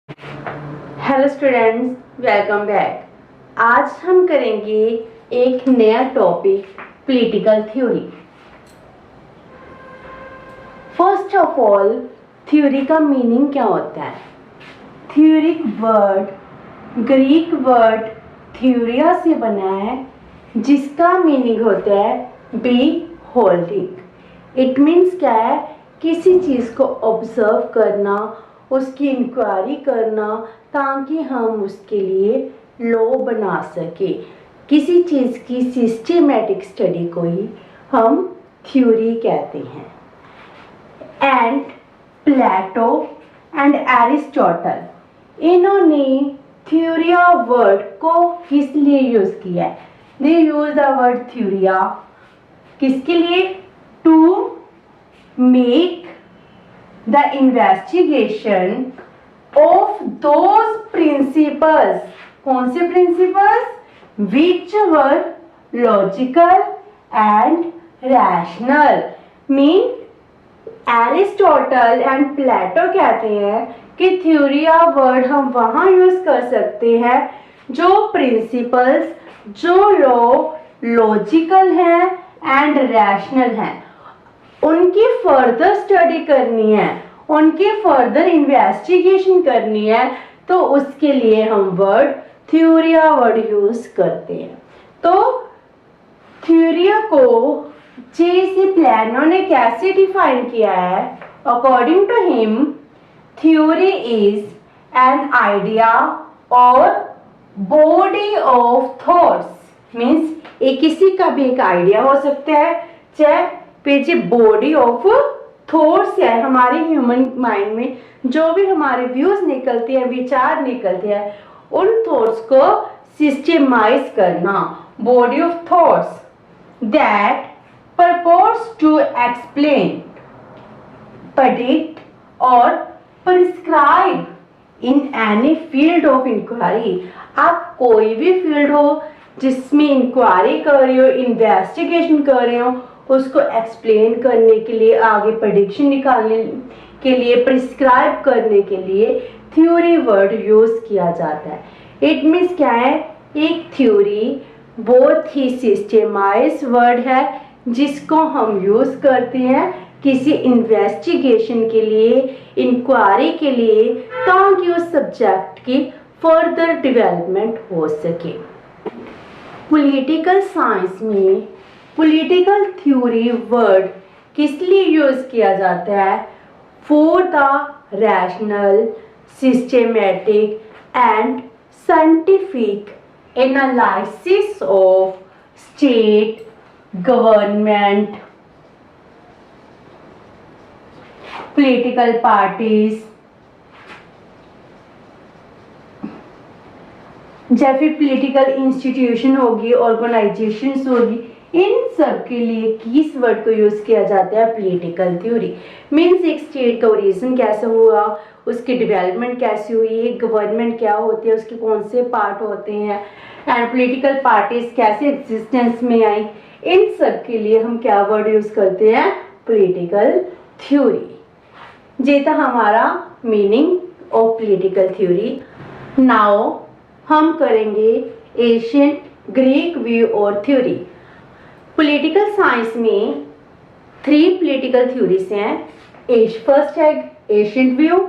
Hello students, welcome back. आज हम करेंगे एक नया topic, political theory. First of all, theory का मीनिंग क्या होता है? थ्योरिक वर्ड ग्रीक वर्ड थ्योरिया से बना है, जिसका मीनिंग होता है बी होल्डिंग। इट मीन्स क्या है? किसी चीज़ को ऑब्जर्व करना, उसकी इंक्वायरी करना, ताकि हम उसके लिए लॉ बना सके। किसी चीज़ की सिस्टेमेटिक स्टडी को ही हम थ्योरी कहते हैं। एंड प्लेटो एंड एरिस्टोटल, इन्होंने थ्योरिया वर्ड को किस लिए यूज किया है? They use the word theoria किसके लिए? To make the investigation of those principles. कौन से principles? Which were logical and rational. Mean Aristotle and Plato कहते हैं कि थ्योरिया वर्ड हम वहां यूज कर सकते हैं जो प्रिंसिपल्स, जो लॉ लॉजिकल हैं एंड रैशनल हैं, उनकी फर्दर स्टडी करनी है, उनकी फर्दर इन्वेस्टिगेशन करनी है, तो उसके लिए हम वर्ड थ्योरिया वर्ड यूज करते हैं। तो थ्योरिया को जे.सी. प्लेनो ने कैसे डिफाइन किया है? According to him, theory is an idea और बॉडी ऑफ थॉट्स। मीन्स ये किसी का भी एक आइडिया हो सकता है, चाहे पीछे बॉडी ऑफ थॉट्स है। हमारे ह्यूमन माइंड में जो भी हमारे व्यूज निकलते हैं, विचार निकलते हैं, उन थॉट्स को सिस्टमाइज करना, body of thoughts that purports to explain, predict or prescribe in any field of inquiry। आप कोई भी फील्ड हो जिसमें इंक्वायरी कर रहे हो, इन्वेस्टिगेशन कर रहे हो, उसको एक्सप्लेन करने के लिए, आगे प्रेडिक्शन निकालने के लिए, प्रिस्क्राइब करने के लिए थ्योरी वर्ड यूज किया जाता है। इट मीन्स क्या है? एक थ्योरी बहुत ही सिस्टमाइज वर्ड है जिसको हम यूज करते हैं किसी इन्वेस्टिगेशन के लिए, इंक्वायरी के लिए, ताकि उस सब्जेक्ट की फर्दर डेवलपमेंट हो सके। पॉलिटिकल साइंस में पॉलिटिकल थ्योरी वर्ड किस लिए यूज किया जाता है? For the rational, systematic and scientific analysis of state, government, political parties, जैसे पॉलिटिकल इंस्टीट्यूशन होगी, ऑर्गेनाइजेशंस होगी, इन सब के लिए किस वर्ड को यूज किया जाता है? Political theory. मीन्स एक स्टेट का ओरिजिन कैसे हुआ, उसकी डेवलपमेंट कैसे हुई, गवर्नमेंट क्या होती है, उसके कौन से पार्ट होते हैं, एंड पॉलिटिकल पार्टीज कैसे एग्जिस्टेंस में आई, इन सब के लिए हम क्या वर्ड यूज करते हैं? Political theory. ये था हमारा meaning of political theory. Now हम करेंगे एशियंट ग्रीक व्यू और थ्योरी। पॉलिटिकल साइंस में 3 पॉलिटिकल थ्योरीज हैं। फर्स्ट है एशियंट व्यू,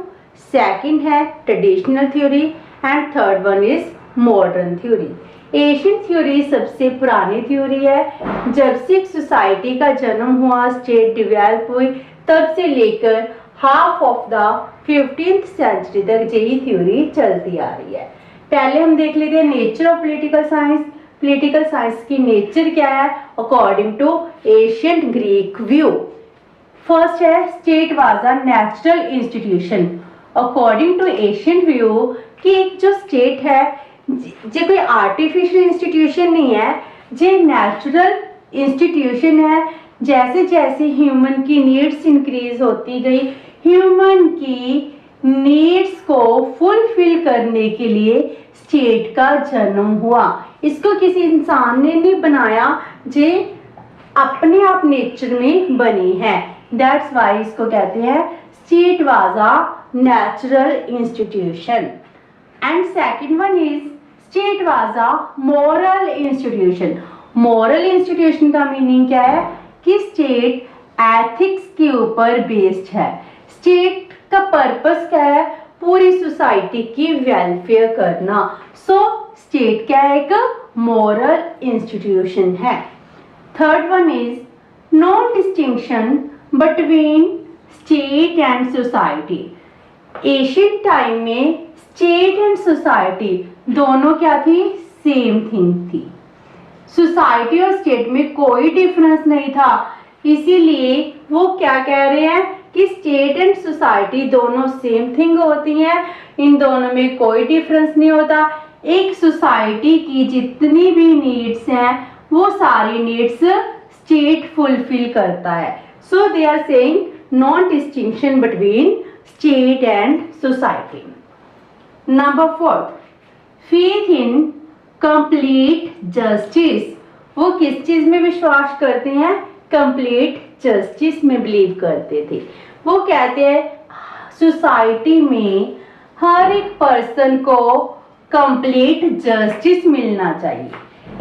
सेकंड है traditional theory and third one is modern theory. Asian theory सबसे पुरानी थ्योरी है। जब से एक सोसाइटी का जन्म हुआ, स्टेट डेवलप हुई, तब से लेकर half of the 15th century तक यही थ्योरी चलती आ रही है। पहले हम देख लेते हैं nature of political science. Political science की नेचर क्या है according to ancient Greek view? First है state was a natural institution. According to ancient view कि एक जो स्टेट है ये कोई आर्टिफिशियल इंस्टीट्यूशन नहीं है, ये नेचुरल इंस्टीट्यूशन है। जैसे जैसे ह्यूमन की नीड्स इंक्रीज होती गई, ह्यूमन की नीड्स को फुलफिल करने के लिए स्टेट का जन्म हुआ। इसको किसी इंसान ने नहीं बनाया, जे अपने आप नेचर में बनी है। दैट्स वाई इसको कहते हैं state was a natural institution. And second one is state was a moral institution. moral institution का मीनिंग क्या है कि स्टेट एथिक्स के ऊपर बेस्ड है। स्टेट का पर्पस क्या है, पूरी सोसाइटी की वेलफेयर करना। सो स्टेट क्या है, एक मोरल इंस्टीट्यूशन है। Third one is no distinction between state and society. Ancient time में स्टेट एंड सोसाइटी दोनों क्या थी, सेम थिंग थी। सोसाइटी और स्टेट में कोई डिफरेंस नहीं था, इसीलिए वो क्या कह रहे हैं कि स्टेट एंड सोसाइटी दोनों सेम थिंग होती हैं, इन दोनों में कोई डिफरेंस नहीं होता। एक सोसाइटी की जितनी भी नीड्स हैं वो सारी नीड्स स्टेट फुलफिल करता है। So they are saying no distinction between state and society. Number 4, faith in complete justice. वो किस चीज में विश्वास करते हैं, कंप्लीट जस्टिस में बिलीव करते थे। वो कहते हैं सोसाइटी में हर एक पर्सन को कंप्लीट जस्टिस मिलना चाहिए।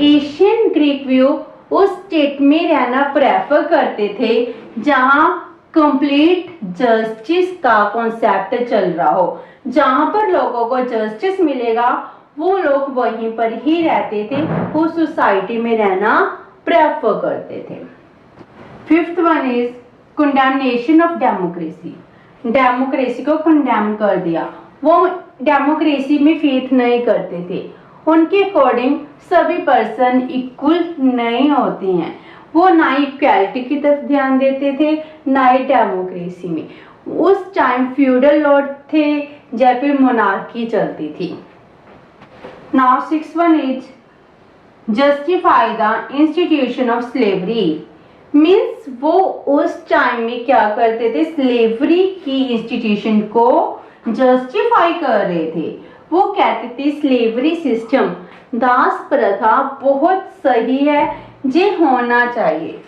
एशियन ग्रीक व्यू उस स्टेट में रहना प्रेफर करते थे जहां कंप्लीट जस्टिस का कॉन्सेप्ट चल रहा हो। जहां पर लोगों को जस्टिस मिलेगा वो लोग वहीं पर ही रहते थे, वो सोसाइटी में रहना प्रेफर करते थे। Fifth one is condemnation of democracy. Democracy को कंडेम कर दिया। वो डेमोक्रेसी में फेथ नहीं करते थे। उनके अकॉर्डिंग सभी पर्सन इक्वल नहीं होते हैं। वो ना इक्वालिटी की तरफ ध्यान देते थे ना ही डेमोक्रेसी में। उस टाइम फ्यूडल लॉर्ड थे या फिर मोनार्की चलती थी। Now 6th one is justify the institution of slavery. Means वो उस टाइम में क्या करते थे, स्लेवरी की इंस्टीट्यूशन को जस्टिफाई कर रहे थे। वो कहते थे स्लेवरी सिस्टम, दास प्रथा बहुत सही है, ये होना चाहिए।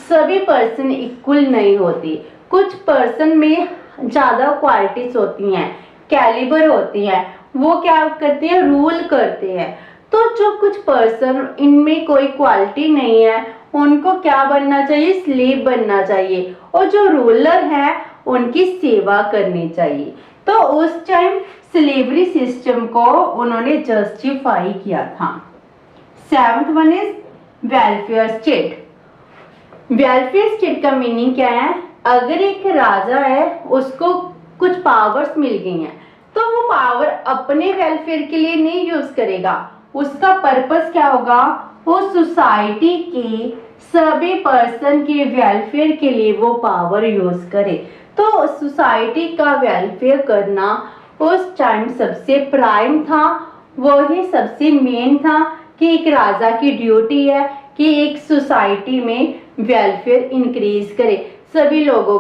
सभी पर्सन इक्वल नहीं होती, कुछ पर्सन में ज्यादा क्वालिटीज होती हैं, कैलिबर होती हैं, वो क्या करते हैं, रूल करते हैं। तो जो कुछ पर्सन इनमें कोई क्वालिटी नहीं है उनको क्या बनना चाहिए, स्लेव बनना चाहिए, और जो रूलर है उनकी सेवा करनी चाहिए। तो उस टाइम स्लेवरी सिस्टम को उन्होंने जस्टिफाई किया था। 7th one is welfare state. Welfare state का मीनिंग क्या है, अगर एक राजा है उसको कुछ पावर्स मिल गई हैं तो वो पावर अपने वेलफेयर के लिए नहीं यूज करेगा। उसका पर्पस क्या होगा, वो सोसाइटी के सभी पर्सन के वेलफेयर के लिए वो पावर यूज करे। तो सोसाइटी का वेलफेयर करना उस टाइम सबसे प्राइम था, वही सबसे मेन था कि एक राजा की ड्यूटी है कि एक सोसाइटी में वेलफेयर इंक्रीज करे, सभी लोगों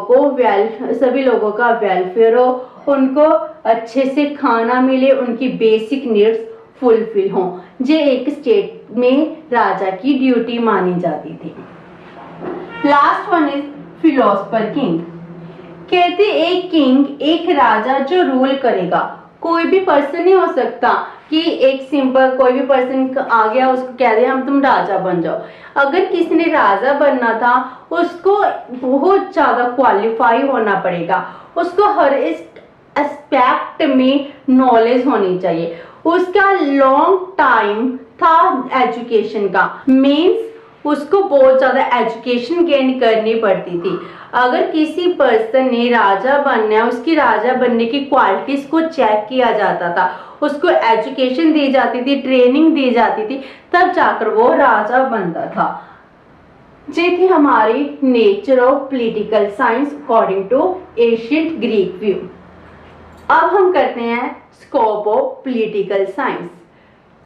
का वेलफेयर हो, उनको अच्छे से खाना मिले, उनकी बेसिक नीड्स फुलफिल हो। ये एक स्टेट में राजा की ड्यूटी मानी जाती थी। Last one is philosopher king. कहते एक किंग, एक राजा जो रूल करेगा, कोई भी पर्सन नहीं हो सकता कि एक सिंपल कोई भी पर्सन आ गया उसको कह दे हम तुम राजा बन जाओ। अगर किसी ने राजा बनना था उसको बहुत ज्यादा क्वालिफाई होना पड़ेगा, उसको हर एस्पेक्ट में नॉलेज होनी चाहिए, उसका लॉन्ग टाइम था एजुकेशन का, मीन्स उसको बहुत ज्यादा एजुकेशन गेन करनी पड़ती थी। अगर किसी पर्सन ने राजा बनना है, उसकी राजा बनने की क्वालिटीज को चेक किया जाता था, उसको एजुकेशन दी जाती थी, ट्रेनिंग दी जाती थी, तब जाकर वो राजा बनता था। ये थी हमारी nature of political science according to ancient Greek view. अब हम करते हैं स्कोप ऑफ पॉलिटिकल साइंस।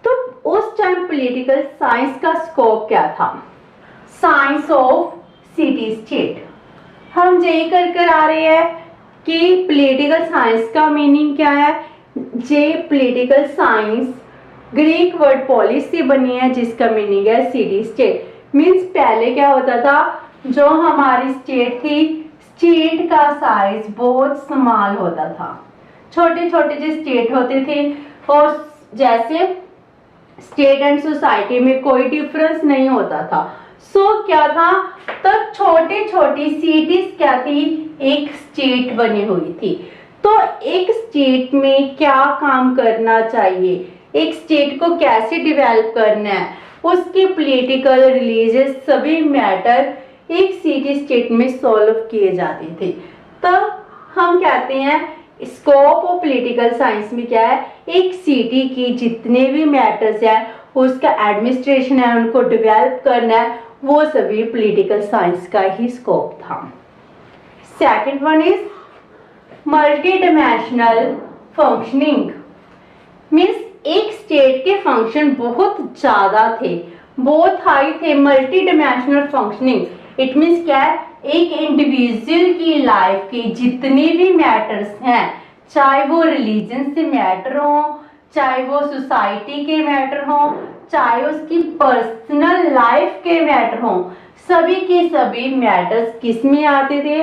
तो उस टाइम पॉलिटिकल साइंस का स्कोप क्या था, साइंस ऑफ सिटी स्टेट। हम यही कर आ रहे हैं कि पॉलिटिकल साइंस का मीनिंग क्या है। जे political science Greek word polis से बनी है जिसका मीनिंग है सिटी स्टेट। मीन्स पहले क्या होता था, जो हमारी स्टेट थी, स्टेट का साइज बहुत स्मॉल होता था। छोटे छोटे जो स्टेट होते थे, और जैसे स्टेट एंड सोसाइटी में कोई डिफरेंस नहीं होता था। सो क्या था, तब छोटी छोटी सिटीज क्या थी, एक स्टेट बनी हुई थी। तो एक स्टेट में क्या काम करना चाहिए, एक स्टेट को कैसे डेवलप करना है, उसके पॉलिटिकल रिलीजियस सभी मैटर एक सिटी स्टेट में सॉल्व किए जाते थे। तब हम कहते हैं स्कोप ऑफ पॉलिटिकल साइंस में क्या है, एक सिटी की जितने भी मैटर्स हैं, उसका एडमिनिस्ट्रेशन है, उनको डेवलप करना है, वो सभी पॉलिटिकल साइंस का ही स्कोप था। Second one is multi dimensional functioning. Means एक स्टेट के फंक्शन बहुत ज्यादा थे, बहुत हाई थे। Multi dimensional functioning it means क्या है, एक इंडिविजुअल की लाइफ के जितने भी मैटर्स हैं, चाहे वो रिलीजन से मैटर हो, चाहे वो सोसाइटी के मैटर हो, चाहे उसकी पर्सनल लाइफ के मैटर हो, सभी के सभी मैटर्स किस में आते थे,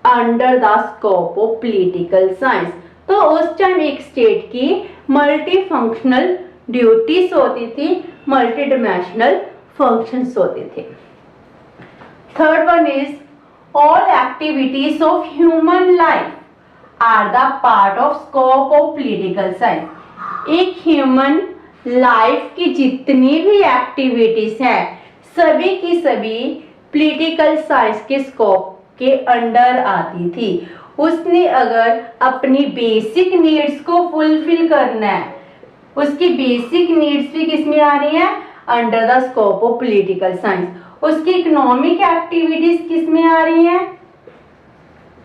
under the scope of political science. तो उस टाइम एक स्टेट की मल्टी फंक्शनल ड्यूटीज होती थी, मल्टी डायमेंशनल फंक्शंस होते थे। Third one is all activities of human life are the part of scope of political science. एक ह्यूमन लाइफ की जितनी भी एक्टिविटीज हैं, सभी की सभी पॉलिटिकल साइंस के स्कोप के अंडर आती थी। उसने अगर अपनी बेसिक नीड्स को फुलफिल करना है, उसकी बेसिक नीड्स भी किस में आ रही है, under the scope of political science. उसकी इकोनॉमिक एक्टिविटीज किस में आ रही हैं,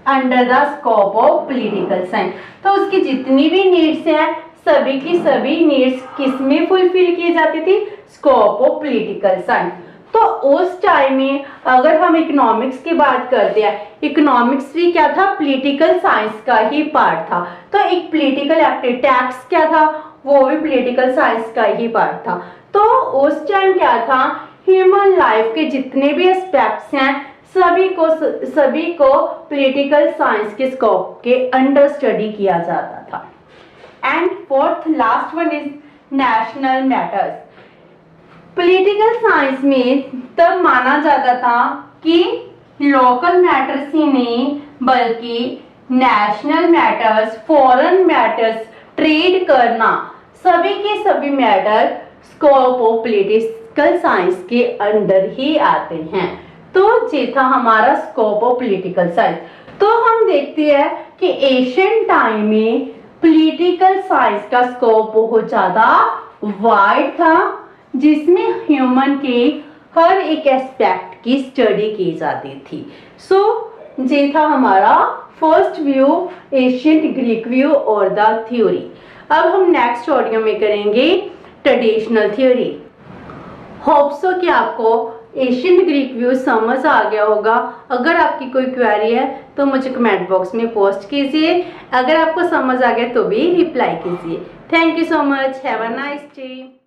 under the scope of political science. तो उसकी जितनी भी नीड्स हैं, सभी की सभी नीड्स किस में फुलफिल की जाती थी, स्कोप ऑफ पॉलिटिकल साइंस। तो उस टाइम में अगर हम इकोनॉमिक्स की बात करते हैं, इकोनॉमिक्स भी क्या था, पॉलिटिकल साइंस का ही पार्ट था। तो एक पॉलिटिकल एक्टिविटी टैक्स क्या था, वो भी पॉलिटिकल साइंस का ही पार्ट था। तो उस टाइम क्या था, ह्यूमन लाइफ के जितने भी एस्पेक्ट्स हैं, सभी को पॉलिटिकल साइंस के स्कोप के अंडर स्टडी किया जाता था। And fourth last one is national matters. Political science में तब माना जाता था कि लोकल मैटर्स ही नहीं बल्कि national matters, foreign matters, trade करना, सभी के सभी matter scope of political science के अंडर ही आते हैं। तो ये था हमारा स्कोप ऑफ पॉलिटिकल साइंस। तो हम देखते हैं कि एशियन टाइम में पॉलिटिकल साइंस का स्कोप बहुत ज्यादा वाइड था, जिसमें ह्यूमन के हर एक एस्पेक्ट की स्टडी की जाती थी। सो ये था हमारा first view, ancient Greek view और द थ्योरी। अब हम नेक्स्ट ऑडियो में करेंगे ट्रेडिशनल थ्योरी। होप सो कि आपको एशियंट ग्रीक व्यू समझ आ गया होगा। अगर आपकी कोई क्वेरी है तो मुझे कमेंट बॉक्स में पोस्ट कीजिए। अगर आपको समझ आ गया तो भी रिप्लाई कीजिए। Thank you so much, have a nice day.